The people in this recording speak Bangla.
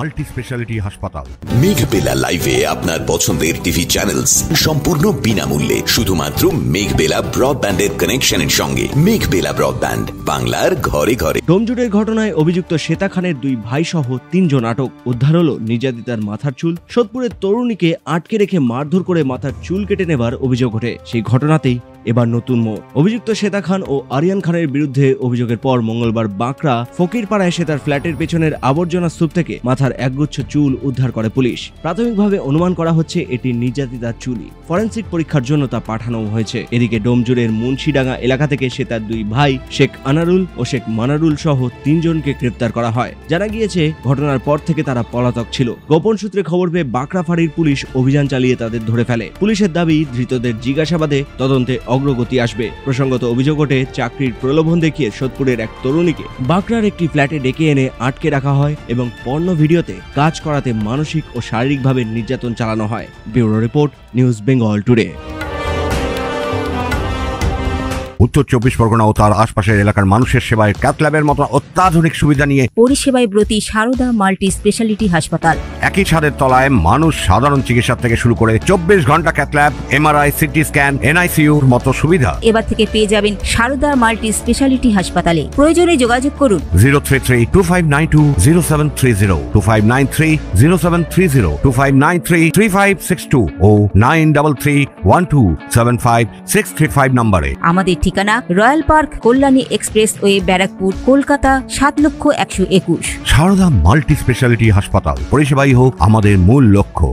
মাল্টি স্পেশালিটি হাসপাতাল। মেঘবেলা লাইভে আপনার পছন্দের টিভি চ্যানেলস সম্পূর্ণ বিনামূল্যে শুধুমাত্র মেঘবেলা ব্রডব্যান্ডের কানেকশনের সঙ্গে। মেঘবেলা ব্রডব্যান্ড, বাংলার ঘরে ঘরে। ডোমজুড়ের ঘটনায় অভিযুক্ত শ্বেতা খানের 2 ভাই সহ 3 জন আটক। উদ্ধার হলো নির্যাতিতার মাথার চুল। সোদপুরের তরুণীকে আটকে রেখে মারধর করে মাথার চুল কেটে নেবার অভিযোগ ওঠে। সেই ঘটনাতেই এবার নতুন মোড়। অভিযুক্ত শ্বেতা খান ও আরিয়ান খানের বিরুদ্ধে অভিযোগের পর মঙ্গলবার বাঁকড়া ফকিরপাড়ায় শ্বেতার ফ্ল্যাটের পেছনের আবর্জনা স্তূপ থেকে মাথার একগুচ্ছ চুল উদ্ধার করে পুলিশ। প্রাথমিকভাবে অনুমান করা হচ্ছে এটি নির্যাতিতার চুলই। ফরেনসিক পরীক্ষার জন্য তা পাঠানো হয়েছে। এদিকে ডোমজুড়ের মুন্সিডাঙ্গা এলাকা থেকে শ্বেতার 2 ভাই শেখ আনারুল ও শেখ মানারুল সহ 3 জনকে গ্রেপ্তার করা হয়। জানা গিয়েছে ঘটনার পর থেকে তারা পলাতক ছিল। গোপন সূত্রে খবর পেয়ে বাঁকড়া ফাঁড়ির পুলিশ অভিযান চালিয়ে তাদের ধরে ফেলে। পুলিশের দাবি, ধৃতদের জিজ্ঞাসাবাদে তদন্তে অগ্রগতি আসবে। প্রসঙ্গত অভিযোগ ওঠে চাকরির প্রলোভন দেখিয়ে সোদপুরের এক তরুণীকে বাঁকড়ার একটি ফ্ল্যাটে ডেকে এনে আটকে রাখা হয় এবং পর্নো ভিডিওতে কাজ করাতে মানসিক ও শারীরিকভাবে নির্যাতন চালানো হয়। Bureau report, news Bengal today. উত্তর 24 পরগনা ও তার আশপাশের এলাকার মানুষের সেবায় ক্যাথ ল্যাবের মতো অত্যাধুনিক সুবিধা নিয়ে পরিষেবায় ব্রতী সারদা মাল্টি স্পেশালিটি হাসপাতাল। একই ছাদের তলায় মানুষ সাধারণ চিকিৎসা থেকে শুরু করে 24 ঘন্টা cath lab, MRI, CT scan, এনআইসিইউর মতো সুবিধা এবার থেকে পেয়ে যাবেন সারদা মাল্টি স্পেশালিটি হাসপাতালে। প্রয়োজনে যোগাযোগ করুন 033-2592-0730, 2593-0730, 2593-3562 ও 9331275635 নম্বরে। আমাদের ঠিকানা royal park, Kalyani expressway, Barrackpore, Kolkata 7,121,000। Sarada multi speciality হাসপাতাল, পরিষেবাই হোক আমাদের মূল লক্ষ্য।